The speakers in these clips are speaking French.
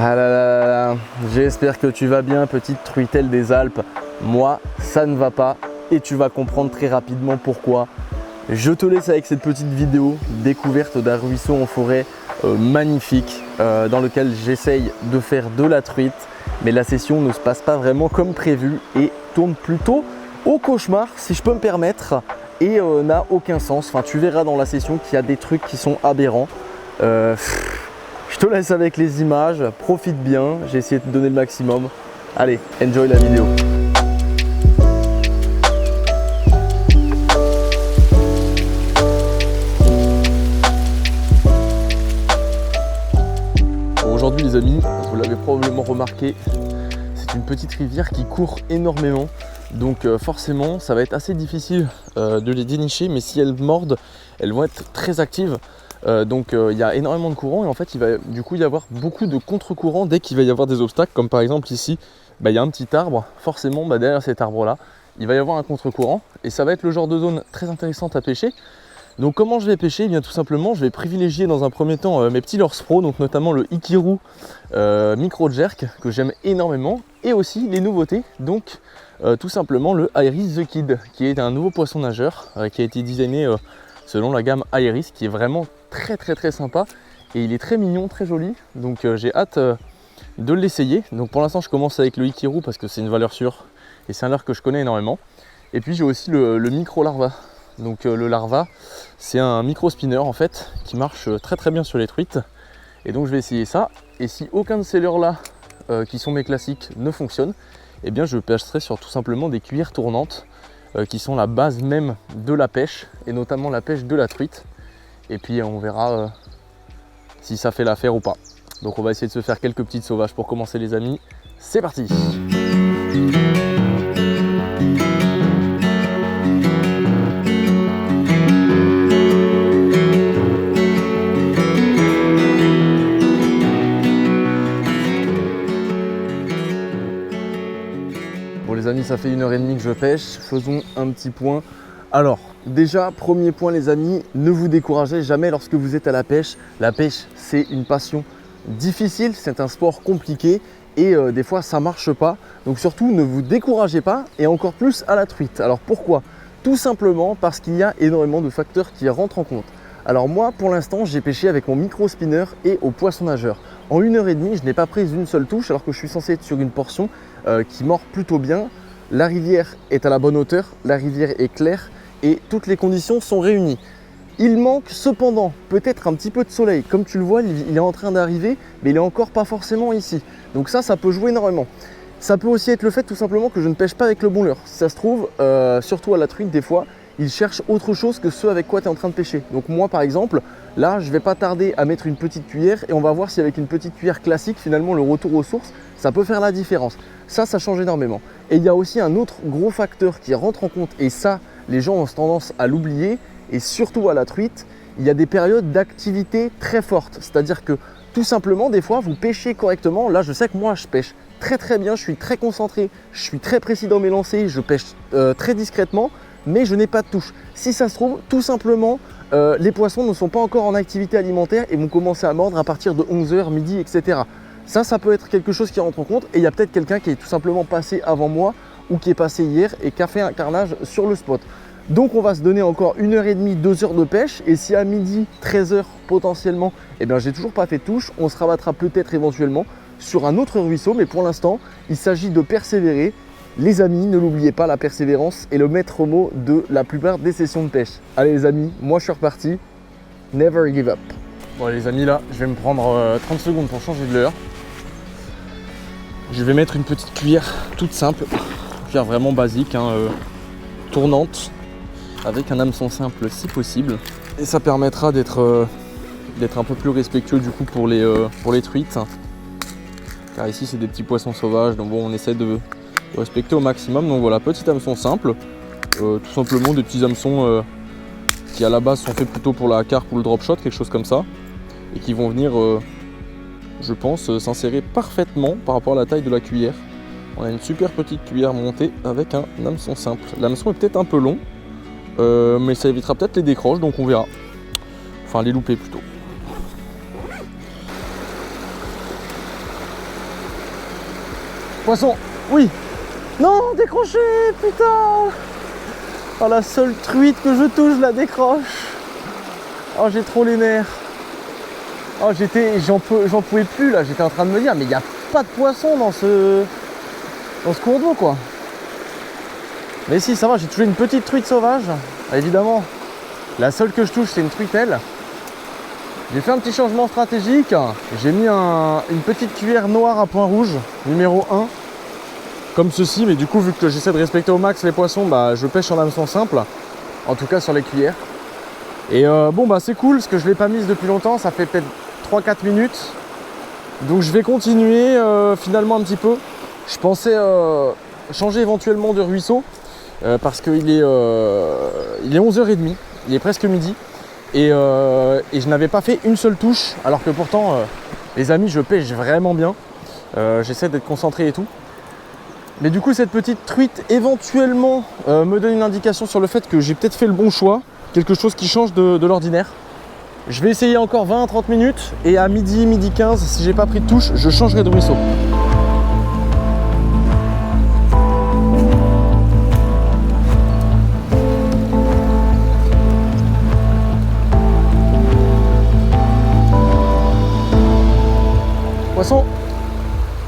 Ah là là là, j'espère que tu vas bien, petite truitelle des Alpes. Moi, ça ne va pas et tu vas comprendre très rapidement pourquoi. Je te laisse avec cette petite vidéo découverte d'un ruisseau en forêt magnifique dans lequel j'essaye de faire de la truite. Mais la session ne se passe pas vraiment comme prévu et tourne plutôt au cauchemar, si je peux me permettre, et n'a aucun sens. Enfin, tu verras dans la session qu'il y a des trucs qui sont aberrants. Je te laisse avec les images, profite bien, j'ai essayé de te donner le maximum. Allez, enjoy la vidéo. Bon, aujourd'hui les amis, vous l'avez probablement remarqué, c'est une petite rivière qui court énormément. Donc forcément, ça va être assez difficile de les dénicher, mais si elles mordent, elles vont être très actives. Il y a énormément de courants et en fait il va du coup y avoir beaucoup de contre-courants dès qu'il va y avoir des obstacles, comme par exemple ici il y a un petit arbre, forcément derrière cet arbre là il va y avoir un contre-courant et ça va être le genre de zone très intéressante à pêcher. Donc comment je vais pêcher? Eh bien tout simplement je vais privilégier dans un premier temps mes petits leurres pro, donc notamment le Ikiru Micro Jerk que j'aime énormément, et aussi les nouveautés, donc tout simplement le Iris The Kid qui est un nouveau poisson nageur qui a été designé selon la gamme Iris, qui est vraiment très sympa et il est très mignon, très joli, donc j'ai hâte de l'essayer. Donc pour l'instant je commence avec le Ikiru parce que c'est une valeur sûre et c'est un leurre que je connais énormément. Et puis j'ai aussi le micro larva. Donc le larva c'est un micro spinner en fait qui marche très bien sur les truites, et donc je vais essayer ça. Et si aucun de ces leurres là qui sont mes classiques ne fonctionne, eh bien je pêcherai sur tout simplement des cuillères tournantes qui sont la base même de la pêche, et notamment la pêche de la truite. Et puis on verra si ça fait l'affaire ou pas. Donc on va essayer de se faire quelques petites sauvages pour commencer les amis. C'est parti! Bon les amis, ça fait 1h30 que je pêche, faisons un petit point. Alors déjà, premier point les amis, ne vous découragez jamais lorsque vous êtes à la pêche. La pêche c'est une passion difficile, c'est un sport compliqué et des fois ça marche pas. Donc surtout ne vous découragez pas, et encore plus à la truite. Alors pourquoi? Tout simplement parce qu'il y a énormément de facteurs qui rentrent en compte. Alors moi pour l'instant j'ai pêché avec mon micro spinner et au poisson nageur. En 1h30 je n'ai pas pris une seule touche alors que je suis censé être sur une portion qui mord plutôt bien. La rivière est à la bonne hauteur, la rivière est claire et toutes les conditions sont réunies. Il manque cependant peut-être un petit peu de soleil. Comme tu le vois, il est en train d'arriver, mais il n'est encore pas forcément ici. Donc ça peut jouer énormément. Ça peut aussi être le fait tout simplement que je ne pêche pas avec le bon leurre. Si ça se trouve, surtout à la truite, des fois, ils cherchent autre chose que ce avec quoi tu es en train de pêcher. Donc moi par exemple, là je vais pas tarder à mettre une petite cuillère et on va voir si avec une petite cuillère classique, finalement le retour aux sources, ça peut faire la différence. Ça change énormément. Et il y a aussi un autre gros facteur qui rentre en compte, et ça les gens ont tendance à l'oublier, et surtout à la truite, il y a des périodes d'activité très fortes. C'est-à-dire que tout simplement des fois vous pêchez correctement. Là je sais que moi je pêche très bien, je suis très concentré, je suis très précis dans mes lancers, je pêche très discrètement, mais je n'ai pas de touche. Si ça se trouve, tout simplement, les poissons ne sont pas encore en activité alimentaire et vont commencer à mordre à partir de 11h, midi, etc. Ça peut être quelque chose qui rentre en compte, et il y a peut-être quelqu'un qui est tout simplement passé avant moi ou qui est passé hier et qui a fait un carnage sur le spot. Donc on va se donner encore 1h30, 2h de pêche, et si à midi, 13h potentiellement, eh bien j'ai toujours pas fait de touche, on se rabattra peut-être éventuellement sur un autre ruisseau, mais pour l'instant, il s'agit de persévérer. Les amis, ne l'oubliez pas, la persévérance est le maître mot de la plupart des sessions de pêche. Allez les amis, moi je suis reparti. Never give up. Bon les amis, là, je vais me prendre 30 secondes pour changer de leurre. Je vais mettre une petite cuillère toute simple, cuillère vraiment basique, tournante, avec un hameçon simple si possible. Et ça permettra d'être un peu plus respectueux du coup pour les truites. Car ici c'est des petits poissons sauvages, donc bon, on essaie de respecter au maximum. Donc voilà, petit hameçon simple, tout simplement des petits hameçons qui à la base sont faits plutôt pour la carpe ou le drop shot, quelque chose comme ça, et qui vont venir, je pense, s'insérer parfaitement par rapport à la taille de la cuillère. On a une super petite cuillère montée avec un hameçon simple. L'hameçon est peut-être un peu long, mais ça évitera peut-être les décroches, donc on verra. Enfin les louper plutôt. Poisson, oui. Non, décroché, putain. Oh, la seule truite que je touche, je la décroche. Oh, j'ai trop les nerfs. Oh, j'en pouvais plus là. J'étais en train de me dire, mais il n'y a pas de poisson dans ce cours d'eau, quoi. Mais si, ça va, j'ai touché une petite truite sauvage. Évidemment, la seule que je touche, c'est une truitelle. J'ai fait un petit changement stratégique. J'ai mis une petite cuillère noire à point rouge, numéro 1. Comme ceci, mais du coup, vu que j'essaie de respecter au max les poissons, bah, je pêche en hameçon simple. En tout cas, sur les cuillères. Et bon, bah, c'est cool, parce que je ne l'ai pas mise depuis longtemps. Ça fait peut-être 3-4 minutes. Donc, je vais continuer finalement un petit peu. Je pensais changer éventuellement de ruisseau. Parce qu'il est 11h30, il est presque midi et je n'avais pas fait une seule touche alors que pourtant les amis, je pêche vraiment bien, j'essaie d'être concentré et tout, mais du coup cette petite truite éventuellement me donne une indication sur le fait que j'ai peut-être fait le bon choix, quelque chose qui change de l'ordinaire. Je vais essayer encore 20-30 minutes et à midi 15, si j'ai pas pris de touche, je changerai de ruisseau. Poisson.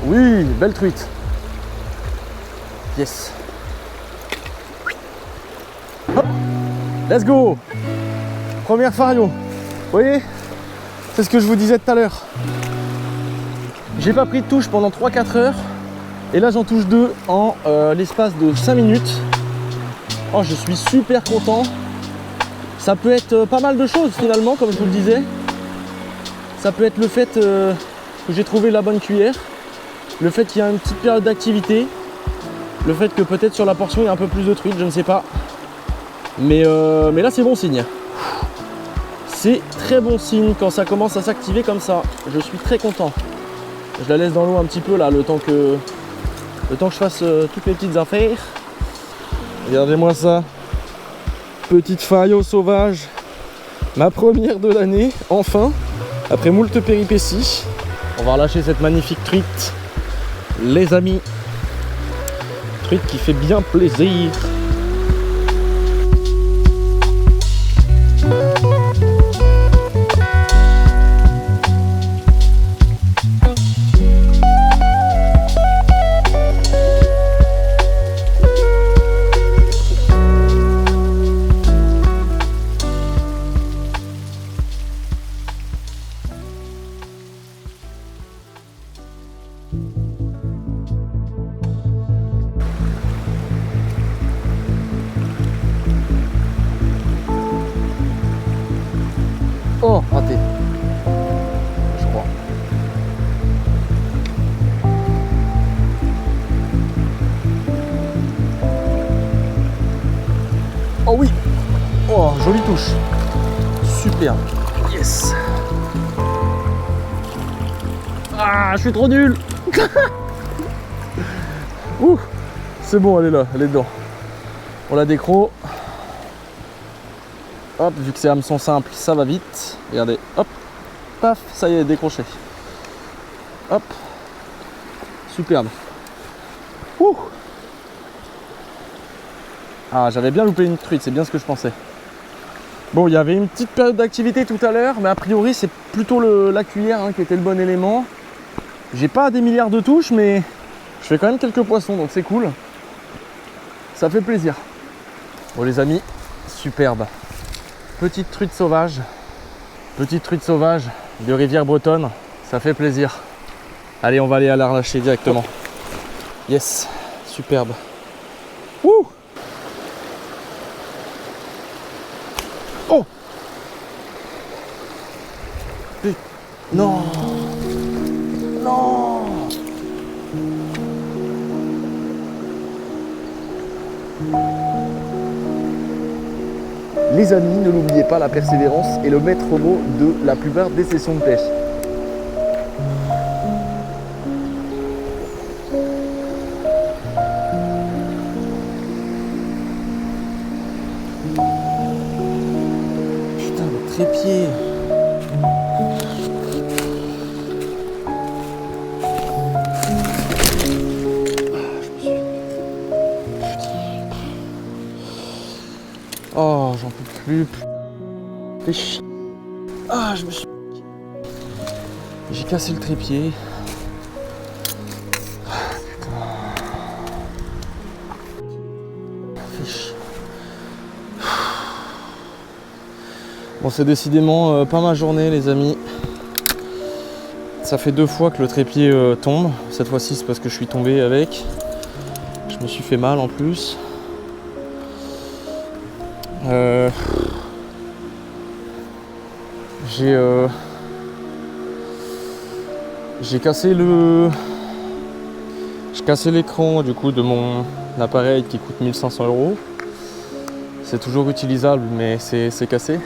Oui, belle truite. Yes. Hop. Let's go. Première fario. Vous voyez, c'est ce que je vous disais tout à l'heure. J'ai pas pris de touche pendant 3-4 heures. Et là j'en touche 2 en l'espace de 5 minutes. Oh, je suis super content. Ça peut être pas mal de choses finalement, comme je vous le disais. Ça peut être le fait que j'ai trouvé la bonne cuillère, le fait qu'il y a une petite période d'activité, le fait que peut-être sur la portion il y a un peu plus de truite, je ne sais pas. Mais là c'est bon signe. C'est très bon signe quand ça commence à s'activer comme ça. Je suis très content. Je la laisse dans l'eau un petit peu là, le temps que je fasse toutes mes petites affaires. Regardez-moi ça. Petite fario sauvage. Ma première de l'année, enfin. Après moult péripéties. On va relâcher cette magnifique truite, les amis. Truite qui fait bien plaisir. Oh, raté. Je crois. Oh oui. Oh, jolie touche. Super. Yes. Ah, je suis trop nul. Ouh. C'est bon, elle est là, elle est dedans. On la décro. Hop, vu que c'est hameçon simple, ça va vite. Regardez, hop, paf, ça y est, décroché. Hop, superbe. Ouh. Ah, j'avais bien loupé une truite, c'est bien ce que je pensais. Bon, il y avait une petite période d'activité tout à l'heure, mais a priori, c'est plutôt la cuillère qui était le bon élément. J'ai pas des milliards de touches, mais je fais quand même quelques poissons, donc c'est cool. Ça fait plaisir. Bon, les amis, superbe. Petite truite sauvage de rivière bretonne, ça fait plaisir. Allez, on va aller à la relâcher directement. Yes, superbe. Ouh. Oh. Non. Non. Les amis, ne l'oubliez pas, la persévérance est le maître mot de la plupart des sessions de pêche. Putain, le trépied. plus. Fais chier. Ah, je me suis... J'ai cassé le trépied. Bon, c'est décidément pas ma journée, les amis. Ça fait 2 fois que le trépied tombe. Cette fois-ci, c'est parce que je suis tombé avec. Je me suis fait mal en plus. J'ai cassé l'écran du coup de mon appareil qui coûte 1500 €. C'est toujours utilisable, mais c'est cassé.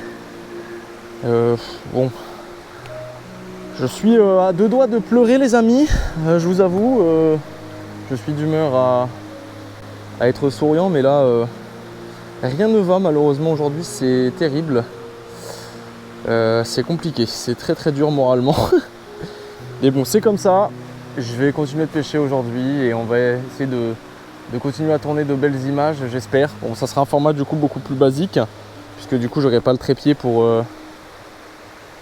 Bon, je suis à 2 doigts de pleurer, les amis. Je vous avoue, je suis d'humeur à être souriant, mais là, rien ne va malheureusement aujourd'hui. C'est terrible. C'est compliqué, c'est très dur moralement. Mais bon, c'est comme ça. Je vais continuer de pêcher aujourd'hui et on va essayer de continuer à tourner de belles images, j'espère. Bon, ça sera un format du coup beaucoup plus basique, puisque du coup j'aurai pas le trépied pour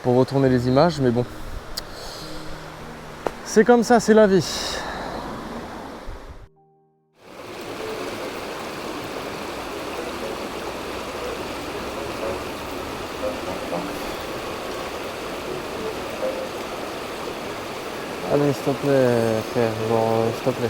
retourner les images, mais bon, c'est comme ça, c'est la vie. Allez, s'il te plaît, frère, genre, s'il te plaît.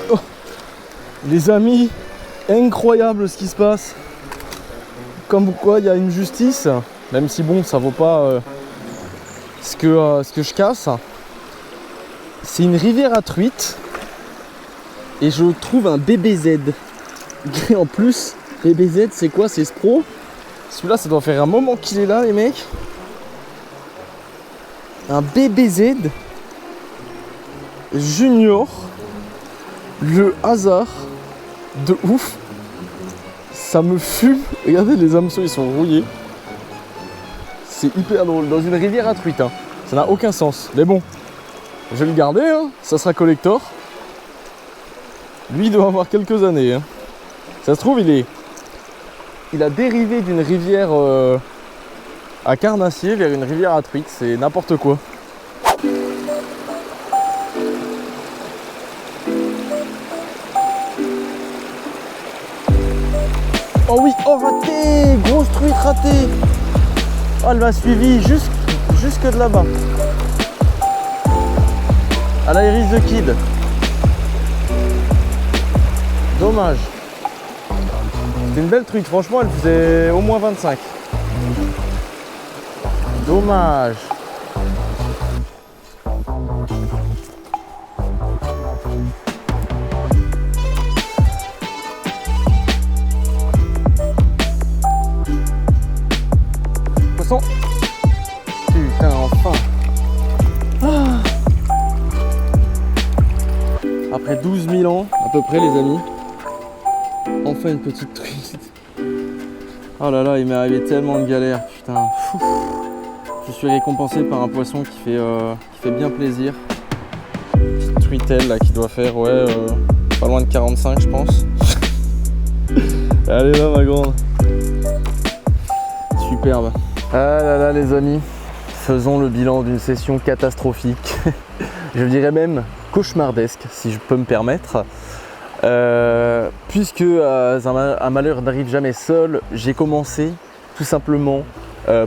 Oh, les amis, incroyable ce qui se passe. Comme quoi il y a une justice, même si bon, ça vaut pas ce que je casse. C'est une rivière à truites et je trouve un BBZ. Et en plus, BBZ c'est quoi? C'est Spro. Celui-là, ça doit faire un moment qu'il est là, les mecs. Un BBZ Junior. Le hasard de ouf. Ça me fume. Regardez, les hameçons ils sont rouillés. C'est hyper drôle. Dans une rivière à truites, hein. Ça n'a aucun sens. Mais bon, je vais le garder, hein. Ça sera collector. Lui il doit avoir quelques années, hein. Ça se trouve il a dérivé d'une rivière à carnassier vers une rivière à truites. C'est n'importe quoi. Oh oui, oh raté, grosse truite ratée. Oh, elle m'a suivi jusque de là-bas. À la Iris the Kid. Dommage. C'est une belle truite, franchement elle faisait au moins 25. Dommage. Poisson. Putain, enfin. Ah. Après 12 000 ans, à peu près, les amis. Enfin une petite truite. Oh là là, il m'est arrivé tellement de galères, putain. Fou. Je suis récompensé par un poisson qui fait bien plaisir. Petite truitelle là qui doit faire pas loin de 45 je pense. Allez là ma grande. Superbe. Ah là là les amis, faisons le bilan d'une session catastrophique. Je dirais même cauchemardesque si je peux me permettre. Puisque un malheur n'arrive jamais seul, j'ai commencé tout simplement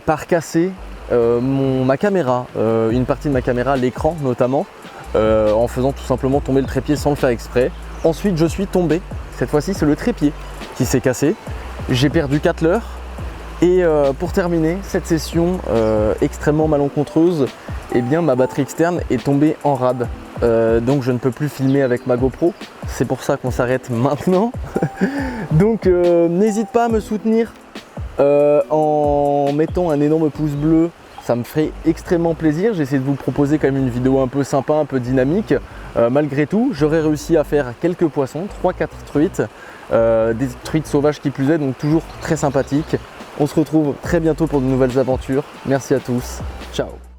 par casser ma caméra, une partie de ma caméra, l'écran notamment, en faisant tout simplement tomber le trépied sans le faire exprès. Ensuite je suis tombé, cette fois-ci c'est le trépied qui s'est cassé, j'ai perdu 4 leurres et pour terminer cette session extrêmement malencontreuse, eh bien ma batterie externe est tombée en rade. Donc je ne peux plus filmer avec ma GoPro, c'est pour ça qu'on s'arrête maintenant. Donc n'hésite pas à me soutenir en mettant un énorme pouce bleu ça me ferait extrêmement plaisir. J'ai essayé de vous proposer quand même une vidéo un peu sympa, un peu dynamique. Malgré tout, j'aurais réussi à faire quelques poissons, 3-4 truites, des truites sauvages qui plus est, donc toujours très sympathiques. On se retrouve très bientôt pour de nouvelles aventures. Merci à tous, ciao.